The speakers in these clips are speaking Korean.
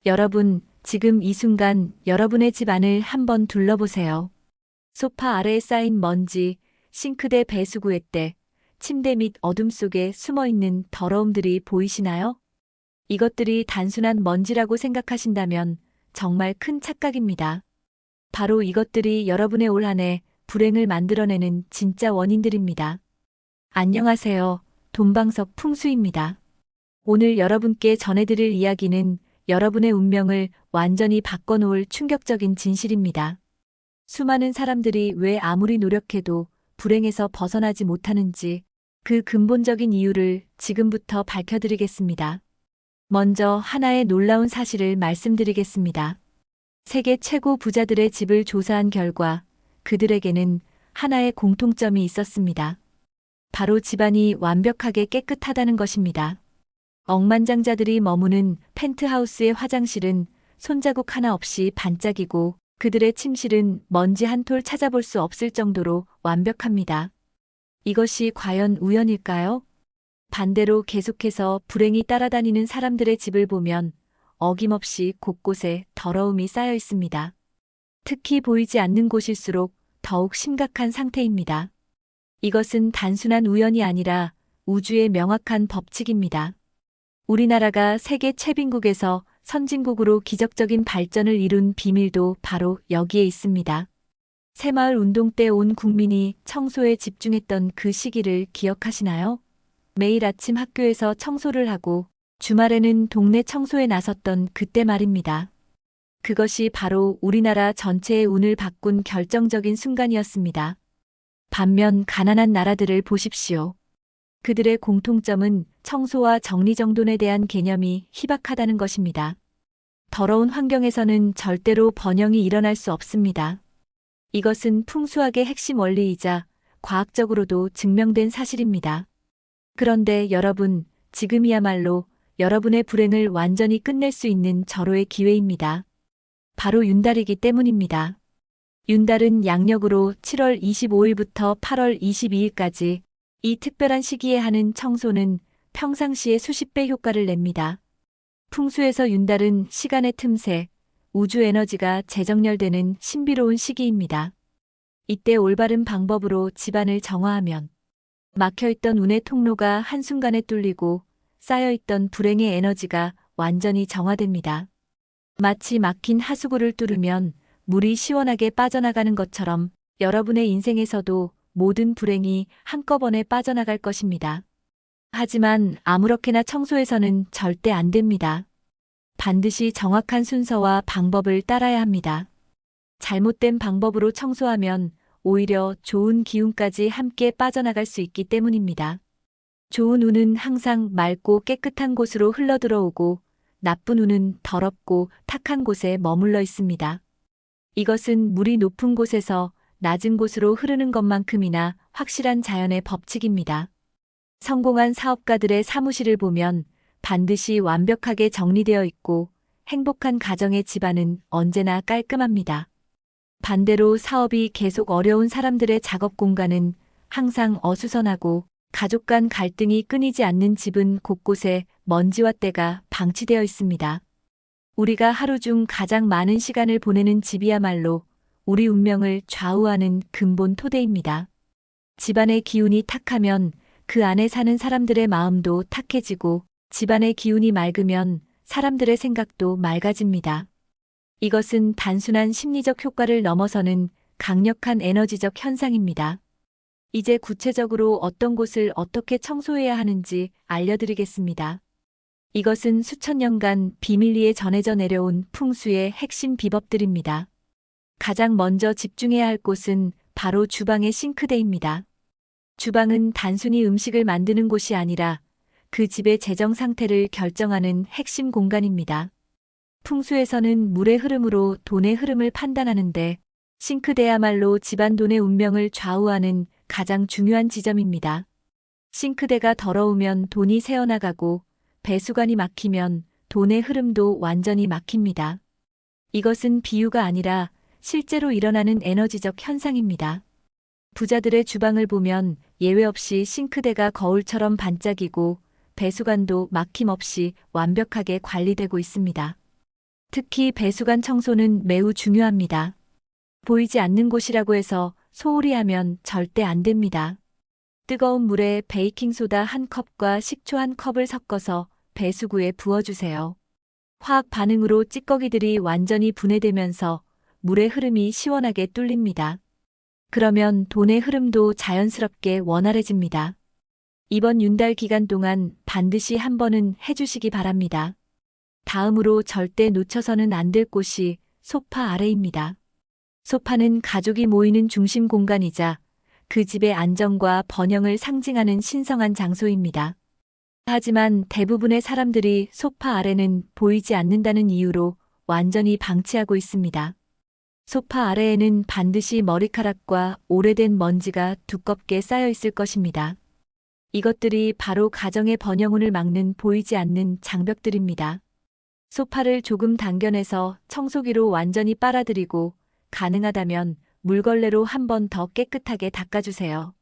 여러분, 지금 이 순간 여러분의 집 안을 한번 둘러보세요. 소파 아래에 쌓인 먼지, 싱크대 배수구의 때, 침대 밑 어둠 속에 숨어 있는 더러움들이 보이시나요? 이것들이 단순한 먼지라고 생각하신다면 정말 큰 착각입니다. 바로 이것들이 여러분의 올 한 해 불행을 만들어내는 진짜 원인들입니다. 안녕하세요. 돈방석 풍수입니다. 오늘 여러분께 전해드릴 이야기는 여러분의 운명을 완전히 바꿔놓을 충격적인 진실입니다. 수많은 사람들이 왜 아무리 노력해도 불행에서 벗어나지 못하는지 그 근본적인 이유를 지금부터 밝혀드리겠습니다. 먼저 하나의 놀라운 사실을 말씀드리겠습니다. 세계 최고 부자들의 집을 조사한 결과 그들에게는 하나의 공통점이 있었습니다. 바로 집안이 완벽하게 깨끗하다는 것입니다. 억만장자들이 머무는 펜트하우스의 화장실은 손자국 하나 없이 반짝이고 그들의 침실은 먼지 한 톨 찾아볼 수 없을 정도로 완벽합니다. 이것이 과연 우연일까요? 반대로 계속해서 불행이 따라다니는 사람들의 집을 보면 어김없이 곳곳에 더러움이 쌓여 있습니다. 특히 보이지 않는 곳일수록 더욱 심각한 상태입니다. 이것은 단순한 우연이 아니라 우주의 명확한 법칙입니다. 우리나라가 세계 최빈국에서 선진국으로 기적적인 발전을 이룬 비밀도 바로 여기에 있습니다. 새마을 운동 때 온 국민이 청소에 집중했던 그 시기를 기억하시나요? 매일 아침 학교에서 청소를 하고 주말에는 동네 청소에 나섰던 그때 말입니다. 그것이 바로 우리나라 전체의 운을 바꾼 결정적인 순간이었습니다. 반면 가난한 나라들을 보십시오. 그들의 공통점은 청소와 정리정돈에 대한 개념이 희박하다는 것입니다. 더러운 환경에서는 절대로 번영이 일어날 수 없습니다. 이것은 풍수학의 핵심 원리이자 과학적으로도 증명된 사실입니다. 그런데 여러분, 지금이야말로 여러분의 불행을 완전히 끝낼 수 있는 절호의 기회입니다. 바로 윤달이기 때문입니다. 윤달은 양력으로 7월 25일부터 8월 22일까지 이 특별한 시기에 하는 청소는 평상시에 수십 배 효과를 냅니다. 풍수에서 윤달은 시간의 틈새, 우주 에너지가 재정렬되는 신비로운 시기입니다. 이때 올바른 방법으로 집안을 정화하면 막혀있던 운의 통로가 한순간에 뚫리고 쌓여있던 불행의 에너지가 완전히 정화됩니다. 마치 막힌 하수구를 뚫으면 물이 시원하게 빠져나가는 것처럼 여러분의 인생에서도 모든 불행이 한꺼번에 빠져나갈 것입니다. 하지만 아무렇게나 청소해서는 절대 안 됩니다. 반드시 정확한 순서와 방법을 따라야 합니다. 잘못된 방법으로 청소하면 오히려 좋은 기운까지 함께 빠져나갈 수 있기 때문입니다. 좋은 운은 항상 맑고 깨끗한 곳으로 흘러들어오고 나쁜 운은 더럽고 탁한 곳에 머물러 있습니다. 이것은 물이 높은 곳에서 낮은 곳으로 흐르는 것만큼이나 확실한 자연의 법칙입니다. 성공한 사업가들의 사무실을 보면 반드시 완벽하게 정리되어 있고 행복한 가정의 집안은 언제나 깔끔합니다. 반대로 사업이 계속 어려운 사람들의 작업 공간은 항상 어수선하고 가족 간 갈등이 끊이지 않는 집은 곳곳에 먼지와 때가 방치되어 있습니다. 우리가 하루 중 가장 많은 시간을 보내는 집이야말로 우리 운명을 좌우하는 근본 토대입니다. 집안의 기운이 탁하면 그 안에 사는 사람들의 마음도 탁해지고 집안의 기운이 맑으면 사람들의 생각도 맑아집니다. 이것은 단순한 심리적 효과를 넘어서는 강력한 에너지적 현상입니다. 이제 구체적으로 어떤 곳을 어떻게 청소해야 하는지 알려드리겠습니다. 이것은 수천 년간 비밀리에 전해져 내려온 풍수의 핵심 비법들입니다. 가장 먼저 집중해야 할 곳은 바로 주방의 싱크대입니다. 주방은 단순히 음식을 만드는 곳이 아니라 그 집의 재정 상태를 결정하는 핵심 공간입니다. 풍수에서는 물의 흐름으로 돈의 흐름을 판단하는데 싱크대야말로 집안 돈의 운명을 좌우하는 가장 중요한 지점입니다. 싱크대가 더러우면 돈이 새어나가고 배수관이 막히면 돈의 흐름도 완전히 막힙니다. 이것은 비유가 아니라 실제로 일어나는 에너지적 현상입니다. 부자들의 주방을 보면 예외 없이 싱크대가 거울처럼 반짝이고 배수관도 막힘없이 완벽하게 관리되고 있습니다. 특히 배수관 청소는 매우 중요합니다. 보이지 않는 곳이라고 해서 소홀히 하면 절대 안 됩니다. 뜨거운 물에 베이킹소다 1컵과 식초 1컵을 섞어서 배수구에 부어주세요. 화학 반응으로 찌꺼기들이 완전히 분해되면서 물의 흐름이 시원하게 뚫립니다. 그러면 돈의 흐름도 자연스럽게 원활해집니다. 이번 윤달 기간 동안 반드시 한 번은 해주시기 바랍니다. 다음으로 절대 놓쳐서는 안 될 곳이 소파 아래입니다. 소파는 가족이 모이는 중심 공간이자 그 집의 안정과 번영을 상징하는 신성한 장소입니다. 하지만 대부분의 사람들이 소파 아래는 보이지 않는다는 이유로 완전히 방치하고 있습니다. 소파 아래에는 반드시 머리카락과 오래된 먼지가 두껍게 쌓여 있을 것입니다. 이것들이 바로 가정의 번영운을 막는 보이지 않는 장벽들입니다. 소파를 조금 당겨내서 청소기로 완전히 빨아들이고 가능하다면 물걸레로 한 번 더 깨끗하게 닦아주세요.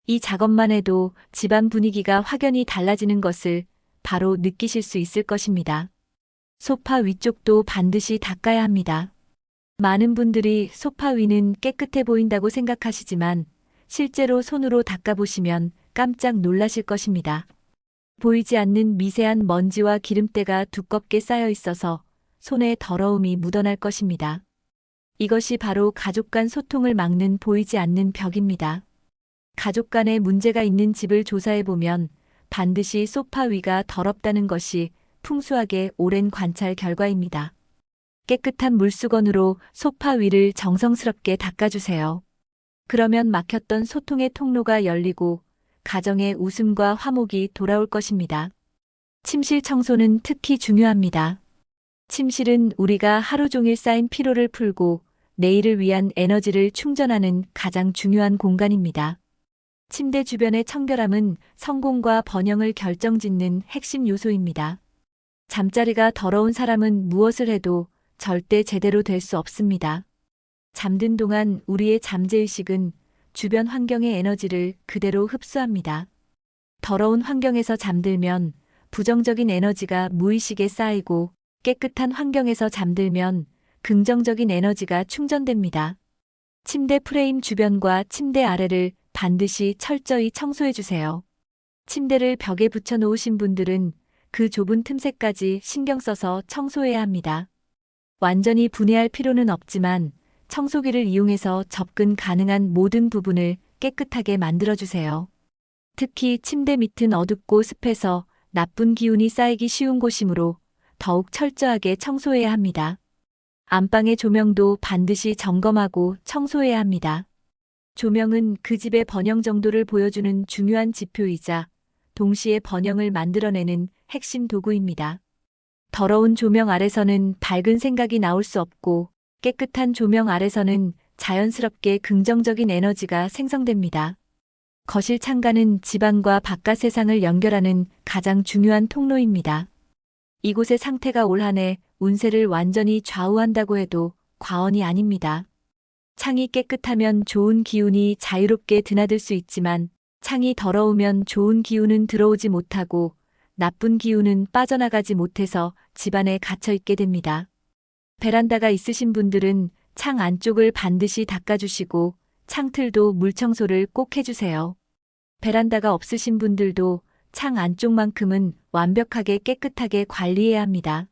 이 작업만 해도 집안 분위기가 확연히 달라지는 것을 바로 느끼실 수 있을 것입니다. 소파 위쪽도 반드시 닦아야 합니다. 많은 분들이 소파 위는 깨끗해 보인다고 생각하시지만 실제로 손으로 닦아보시면 깜짝 놀라실 것입니다. 보이지 않는 미세한 먼지와 기름때가 두껍게 쌓여 있어서 손에 더러움이 묻어날 것입니다. 이것이 바로 가족 간 소통을 막는 보이지 않는 벽입니다. 가족 간에 문제가 있는 집을 조사해보면 반드시 소파 위가 더럽다는 것이 풍수학의 오랜 관찰 결과입니다. 깨끗한 물수건으로 소파 위를 정성스럽게 닦아주세요. 그러면 막혔던 소통의 통로가 열리고 가정의 웃음과 화목이 돌아올 것입니다. 침실 청소는 특히 중요합니다. 침실은 우리가 하루 종일 쌓인 피로를 풀고 내일을 위한 에너지를 충전하는 가장 중요한 공간입니다. 침대 주변의 청결함은 성공과 번영을 결정짓는 핵심 요소입니다. 잠자리가 더러운 사람은 무엇을 해도 절대 제대로 될 수 없습니다. 잠든 동안 우리의 잠재의식은 주변 환경의 에너지를 그대로 흡수합니다. 더러운 환경에서 잠들면 부정적인 에너지가 무의식에 쌓이고 깨끗한 환경에서 잠들면 긍정적인 에너지가 충전됩니다. 침대 프레임 주변과 침대 아래를 반드시 철저히 청소해 주세요. 침대를 벽에 붙여 놓으신 분들은 그 좁은 틈새까지 신경 써서 청소해야 합니다. 완전히 분해할 필요는 없지만 청소기를 이용해서 접근 가능한 모든 부분을 깨끗하게 만들어주세요. 특히 침대 밑은 어둡고 습해서 나쁜 기운이 쌓이기 쉬운 곳이므로 더욱 철저하게 청소해야 합니다. 안방의 조명도 반드시 점검하고 청소해야 합니다. 조명은 그 집의 번영 정도를 보여주는 중요한 지표이자 동시에 번영을 만들어내는 핵심 도구입니다. 더러운 조명 아래서는 밝은 생각이 나올 수 없고 깨끗한 조명 아래서는 자연스럽게 긍정적인 에너지가 생성됩니다. 거실 창가는 집안과 바깥 세상을 연결하는 가장 중요한 통로입니다. 이곳의 상태가 올 한 해 운세를 완전히 좌우한다고 해도 과언이 아닙니다. 창이 깨끗하면 좋은 기운이 자유롭게 드나들 수 있지만 창이 더러우면 좋은 기운은 들어오지 못하고 나쁜 기운은 빠져나가지 못해서 집안에 갇혀 있게 됩니다. 베란다가 있으신 분들은 창 안쪽을 반드시 닦아주시고 창틀도 물청소를 꼭 해주세요. 베란다가 없으신 분들도 창 안쪽만큼은 완벽하게 깨끗하게 관리해야 합니다.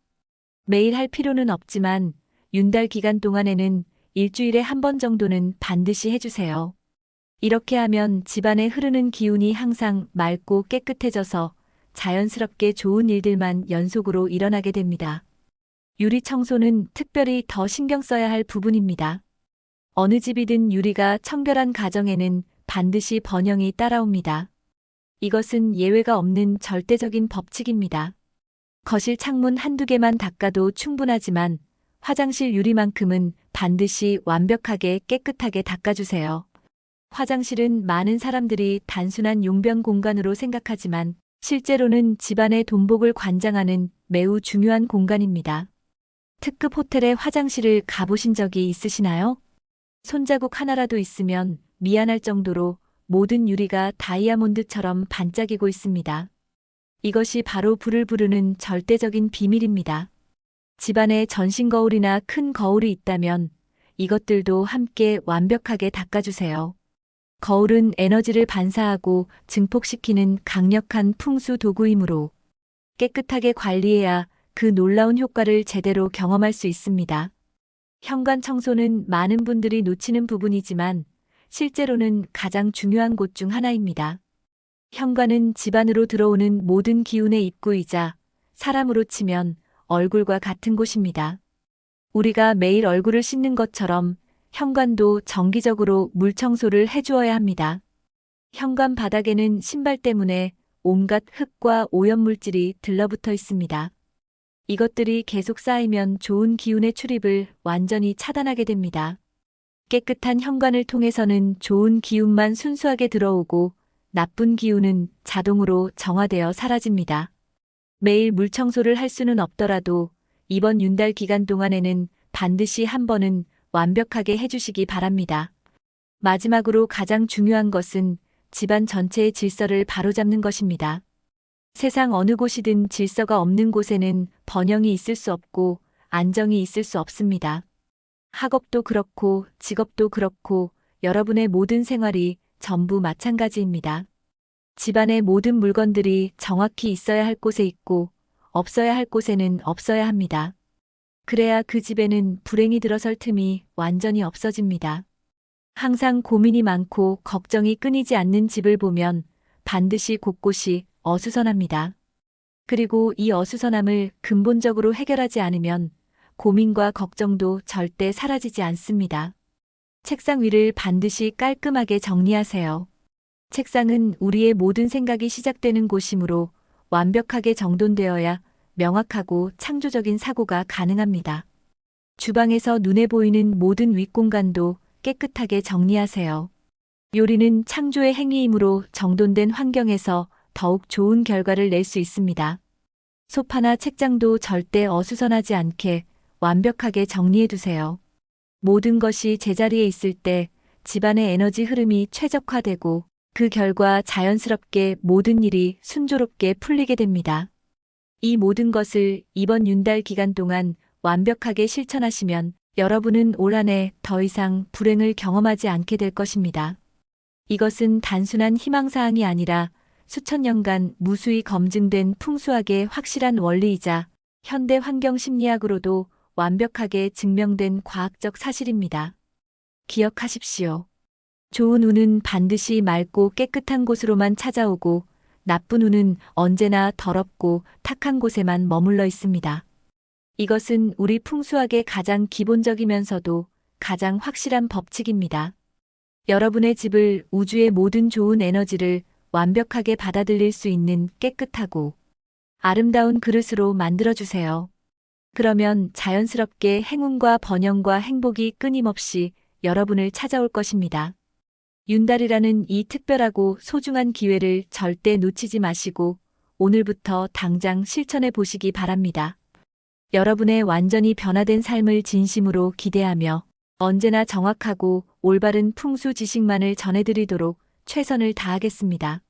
매일 할 필요는 없지만 윤달 기간 동안에는 일주일에 한 번 정도는 반드시 해주세요. 이렇게 하면 집안에 흐르는 기운이 항상 맑고 깨끗해져서 자연스럽게 좋은 일들만 연속으로 일어나게 됩니다. 유리 청소는 특별히 더 신경 써야 할 부분입니다. 어느 집이든 유리가 청결한 가정에는 반드시 번영이 따라옵니다. 이것은 예외가 없는 절대적인 법칙입니다. 거실 창문 한두 개만 닦아도 충분하지만 화장실 유리만큼은 반드시 완벽하게 깨끗하게 닦아주세요. 화장실은 많은 사람들이 단순한 용변 공간으로 생각하지만 실제로는 집안의 돈복을 관장하는 매우 중요한 공간입니다. 특급 호텔의 화장실을 가보신 적이 있으시나요? 손자국 하나라도 있으면 미안할 정도로 모든 유리가 다이아몬드처럼 반짝이고 있습니다. 이것이 바로 불을 부르는 절대적인 비밀입니다. 집안에 전신 거울이나 큰 거울이 있다면 이것들도 함께 완벽하게 닦아주세요. 거울은 에너지를 반사하고 증폭시키는 강력한 풍수 도구이므로 깨끗하게 관리해야 그 놀라운 효과를 제대로 경험할 수 있습니다. 현관 청소는 많은 분들이 놓치는 부분이지만 실제로는 가장 중요한 곳 중 하나입니다. 현관은 집 안으로 들어오는 모든 기운의 입구이자 사람으로 치면 얼굴과 같은 곳입니다. 우리가 매일 얼굴을 씻는 것처럼 현관도 정기적으로 물 청소를 해주어야 합니다. 현관 바닥에는 신발 때문에 온갖 흙과 오염물질이 들러붙어 있습니다. 이것들이 계속 쌓이면 좋은 기운의 출입을 완전히 차단하게 됩니다. 깨끗한 현관을 통해서는 좋은 기운만 순수하게 들어오고 나쁜 기운은 자동으로 정화되어 사라집니다. 매일 물 청소를 할 수는 없더라도 이번 윤달 기간 동안에는 반드시 한 번은 완벽하게 해주시기 바랍니다. 마지막으로 가장 중요한 것은 집안 전체의 질서를 바로잡는 것입니다. 세상 어느 곳이든 질서가 없는 곳에는 번영이 있을 수 없고 안정이 있을 수 없습니다. 학업도 그렇고 직업도 그렇고 여러분의 모든 생활이 전부 마찬가지입니다. 집안의 모든 물건들이 정확히 있어야 할 곳에 있고 없어야 할 곳에는 없어야 합니다. 그래야 그 집에는 불행이 들어설 틈이 완전히 없어집니다. 항상 고민이 많고 걱정이 끊이지 않는 집을 보면 반드시 곳곳이 어수선합니다. 그리고 이 어수선함을 근본적으로 해결하지 않으면 고민과 걱정도 절대 사라지지 않습니다. 책상 위를 반드시 깔끔하게 정리하세요. 책상은 우리의 모든 생각이 시작되는 곳이므로 완벽하게 정돈되어야 명확하고 창조적인 사고가 가능합니다. 주방에서 눈에 보이는 모든 윗공간도 깨끗하게 정리하세요. 요리는 창조의 행위이므로 정돈된 환경에서 더욱 좋은 결과를 낼 수 있습니다. 소파나 책장도 절대 어수선하지 않게 완벽하게 정리해 두세요. 모든 것이 제자리에 있을 때 집안의 에너지 흐름이 최적화되고 그 결과 자연스럽게 모든 일이 순조롭게 풀리게 됩니다. 이 모든 것을 이번 윤달 기간 동안 완벽하게 실천하시면 여러분은 올 한 해 더 이상 불행을 경험하지 않게 될 것입니다. 이것은 단순한 희망사항이 아니라 수천 년간 무수히 검증된 풍수학의 확실한 원리이자 현대 환경 심리학으로도 완벽하게 증명된 과학적 사실입니다. 기억하십시오. 좋은 운은 반드시 맑고 깨끗한 곳으로만 찾아오고 나쁜 운은 언제나 더럽고 탁한 곳에만 머물러 있습니다. 이것은 우리 풍수학의 가장 기본적이면서도 가장 확실한 법칙입니다. 여러분의 집을 우주의 모든 좋은 에너지를 완벽하게 받아들일 수 있는 깨끗하고 아름다운 그릇으로 만들어주세요. 그러면 자연스럽게 행운과 번영과 행복이 끊임없이 여러분을 찾아올 것입니다. 윤달이라는 이 특별하고 소중한 기회를 절대 놓치지 마시고 오늘부터 당장 실천해 보시기 바랍니다. 여러분의 완전히 변화된 삶을 진심으로 기대하며 언제나 정확하고 올바른 풍수 지식만을 전해드리도록 최선을 다하겠습니다.